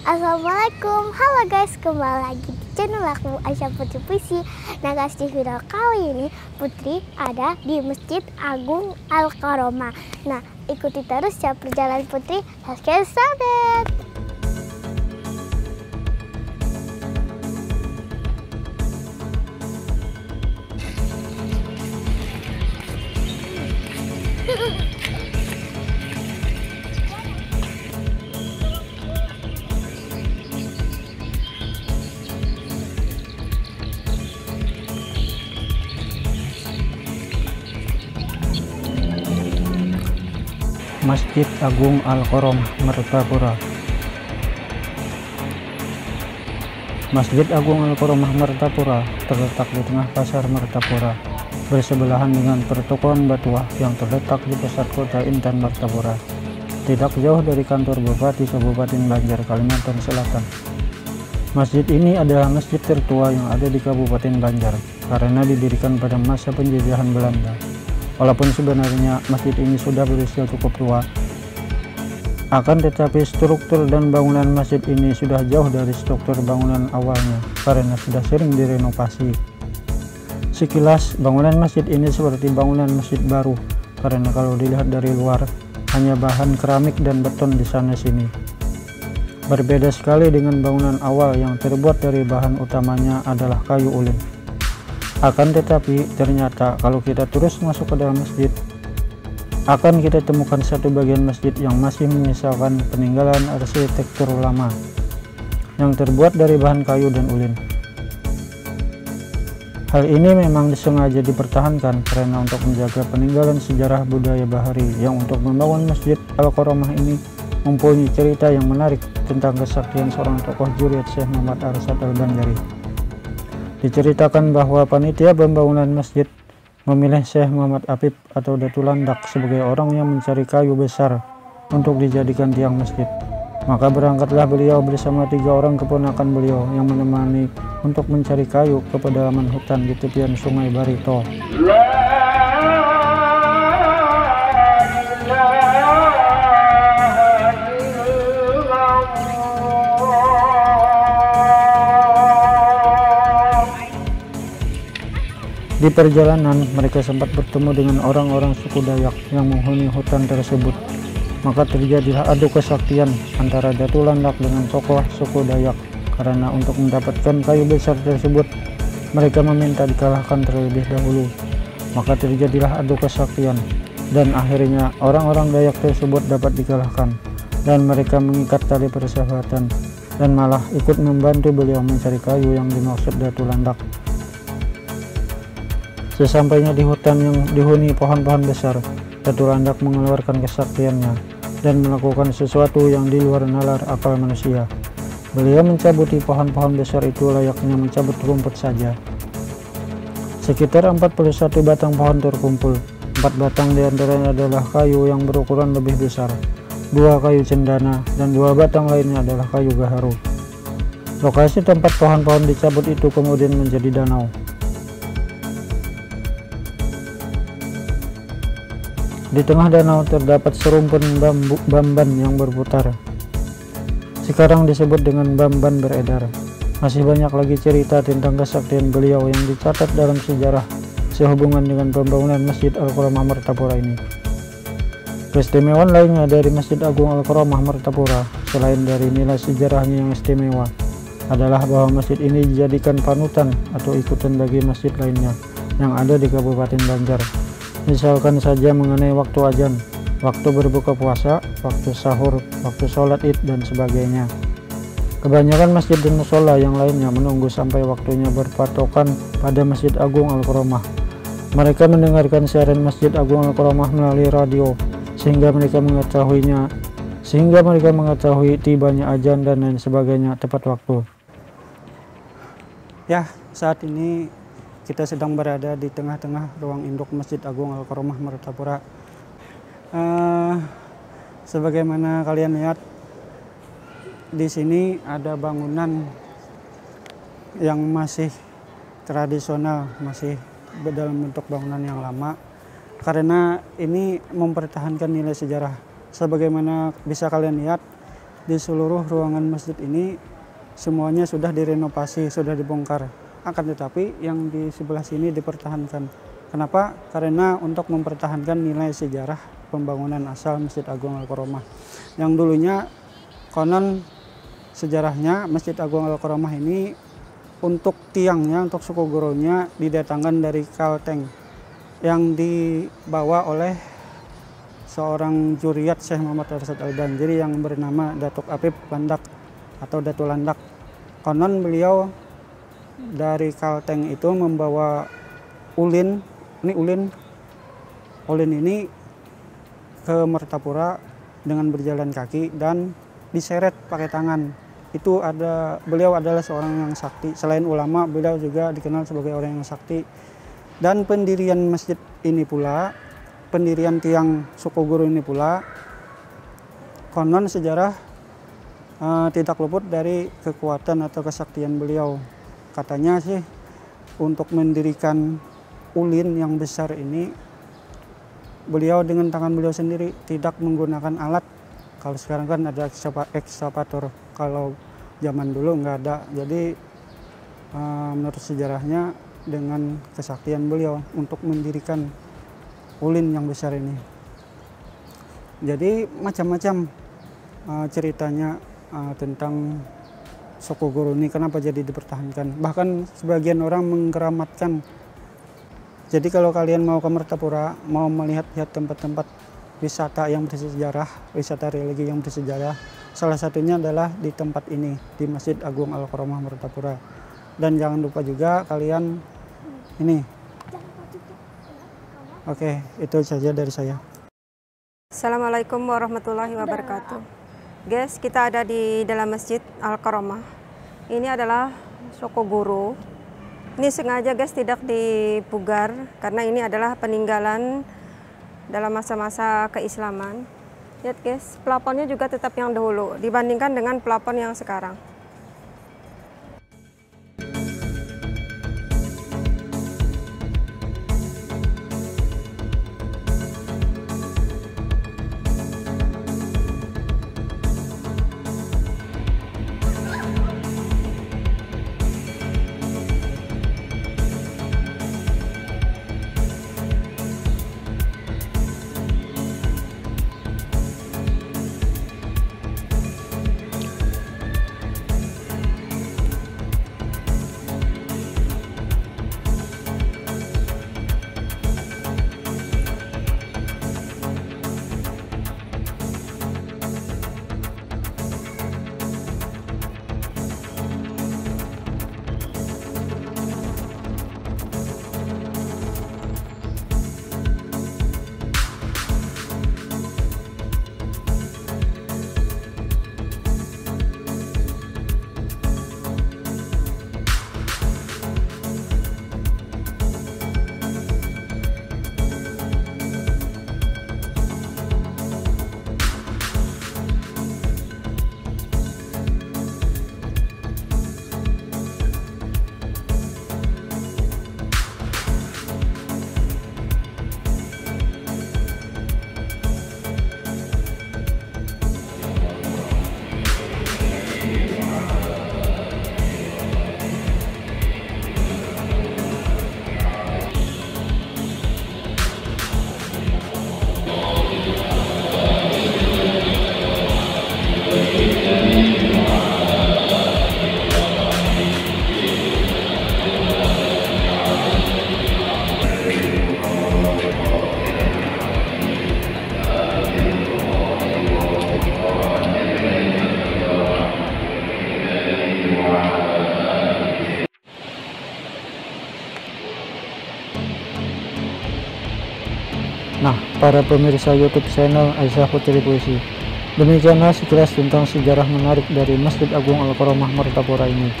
Assalamualaikum, halo guys, kembali lagi di channel aku Aisyah Putri Puisi. Nah guys, di video kali ini Putri ada di Masjid Agung Al-Karomah. Nah ikuti terus ya perjalanan Putri. Let's get started. Masjid Agung Al-Karomah Martapura. Masjid Agung Al-Karomah Martapura terletak di tengah pasar Martapura, bersebelahan dengan pertokoan Batuah yang terletak di pusat kota Intan Martapura, tidak jauh dari kantor Bupati Kabupaten Banjar, Kalimantan Selatan. Masjid ini adalah masjid tertua yang ada di Kabupaten Banjar karena didirikan pada masa penjajahan Belanda. Walaupun sebenarnya masjid ini sudah berusia cukup tua, akan tetapi struktur dan bangunan masjid ini sudah jauh dari struktur bangunan awalnya karena sudah sering direnovasi. Sekilas bangunan masjid ini seperti bangunan masjid baru karena kalau dilihat dari luar hanya bahan keramik dan beton di sana sini. Berbeda sekali dengan bangunan awal yang terbuat dari bahan utamanya adalah kayu ulin. Akan tetapi ternyata kalau kita terus masuk ke dalam masjid, akan kita temukan satu bagian masjid yang masih menyisakan peninggalan arsitektur lama yang terbuat dari bahan kayu dan ulin. Hal ini memang disengaja dipertahankan karena untuk menjaga peninggalan sejarah budaya bahari yang untuk membangun Masjid Al-Karomah ini mempunyai cerita yang menarik tentang kesaktian seorang tokoh Juriat Syekh Muhammad Arsyad Al-Banjari. Diceritakan bahwa panitia pembangunan masjid memilih Syekh Muhammad Apip atau Datu Landak sebagai orang yang mencari kayu besar untuk dijadikan tiang masjid. Maka berangkatlah beliau bersama 3 orang keponakan beliau yang menemani untuk mencari kayu ke pedalaman hutan di tepian Sungai Barito. Di perjalanan, mereka sempat bertemu dengan orang-orang suku Dayak yang menghuni hutan tersebut. Maka terjadilah adu kesaktian antara Datu Landak dengan tokoh suku Dayak, karena untuk mendapatkan kayu besar tersebut, mereka meminta dikalahkan terlebih dahulu. Maka terjadilah adu kesaktian, dan akhirnya orang-orang Dayak tersebut dapat dikalahkan, dan mereka mengikat tali persahabatan, dan malah ikut membantu beliau mencari kayu yang dimaksud Datu Landak. Sesampainya di hutan yang dihuni pohon-pohon besar, Datu Landak mengeluarkan kesaktiannya dan melakukan sesuatu yang di luar nalar akal manusia. Beliau mencabuti pohon-pohon besar itu layaknya mencabut rumput saja. Sekitar 41 batang pohon terkumpul. 4 batang diantaranya adalah kayu yang berukuran lebih besar, 2 kayu cendana, dan 2 batang lainnya adalah kayu gaharu. Lokasi tempat pohon-pohon dicabut itu kemudian menjadi danau. Di tengah danau terdapat serumpun bamban yang berputar. Sekarang disebut dengan bamban beredar. Masih banyak lagi cerita tentang kesaktian beliau yang dicatat dalam sejarah sehubungan dengan pembangunan Masjid Al-Karomah Martapura ini. Keistimewaan lainnya dari Masjid Agung Al-Karomah Martapura, selain dari nilai sejarahnya yang istimewa, adalah bahwa masjid ini dijadikan panutan atau ikutan bagi masjid lainnya yang ada di Kabupaten Banjar. Misalkan saja mengenai waktu azan, waktu berbuka puasa, waktu sahur, waktu sholat id, dan sebagainya. Kebanyakan masjid dan musola yang lainnya menunggu sampai waktunya berpatokan pada Masjid Agung Al-Karomah. Mereka mendengarkan siaran Masjid Agung Al-Karomah melalui radio, sehingga mereka mengetahui tibanya azan dan lain sebagainya tepat waktu. Ya, saat ini kita sedang berada di tengah-tengah ruang induk Masjid Agung Al-Karomah Martapura. Sebagaimana kalian lihat, di sini ada bangunan yang masih tradisional, masih dalam bentuk bangunan yang lama, karena ini mempertahankan nilai sejarah. Sebagaimana bisa kalian lihat, di seluruh ruangan masjid ini semuanya sudah direnovasi, sudah dibongkar. Akan tetapi yang di sebelah sini dipertahankan. Kenapa? Karena untuk mempertahankan nilai sejarah pembangunan asal Masjid Agung Al-Karomah. Yang dulunya konon sejarahnya Masjid Agung Al-Karomah ini untuk tiangnya, untuk suku Goronya didatangkan dari Kalteng yang dibawa oleh seorang juriat Syekh Muhammad Arsyad Al-Banjiri yang bernama Datuk Apip Landak atau Datu Landak. Konon beliau dari Kalteng itu membawa ulin, ulin ini ke Martapura dengan berjalan kaki dan diseret pakai tangan. Itu beliau adalah seorang yang sakti. Selain ulama, beliau juga dikenal sebagai orang yang sakti. Dan pendirian masjid ini pula, pendirian tiang suku Goro ini pula, konon sejarah tidak luput dari kekuatan atau kesaktian beliau. Katanya sih untuk mendirikan ulin yang besar ini, beliau dengan tangan beliau sendiri, tidak menggunakan alat. Kalau sekarang kan ada ekskavator, kalau zaman dulu nggak ada. Jadi menurut sejarahnya dengan kesaktian beliau untuk mendirikan ulin yang besar ini. Jadi macam-macam ceritanya tentang suku Goro ini kenapa jadi dipertahankan. Bahkan sebagian orang mengkeramatkan. Jadi kalau kalian mau ke Martapura, mau melihat tempat-tempat wisata yang bersejarah, wisata religi yang bersejarah, salah satunya adalah di tempat ini, di Masjid Agung Al-Karomah Martapura. Dan jangan lupa juga kalian ini. Oke, itu saja dari saya. Assalamualaikum warahmatullahi wabarakatuh. Guys, kita ada di dalam Masjid Al-Karomah. Ini adalah suku Goro. Ini sengaja guys tidak dipugar karena ini adalah peninggalan dalam masa-masa keislaman. Lihat guys, pelafonnya juga tetap yang dahulu dibandingkan dengan pelafon yang sekarang. Nah, para pemirsa YouTube channel Aisyah Putri Puisi, demikianlah sekilas tentang sejarah menarik dari Masjid Agung Al-Karomah Martapura ini.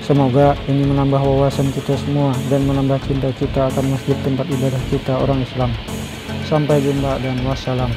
Semoga ini menambah wawasan kita semua dan menambah cinta kita akan masjid tempat ibadah kita orang Islam. Sampai jumpa dan wassalam.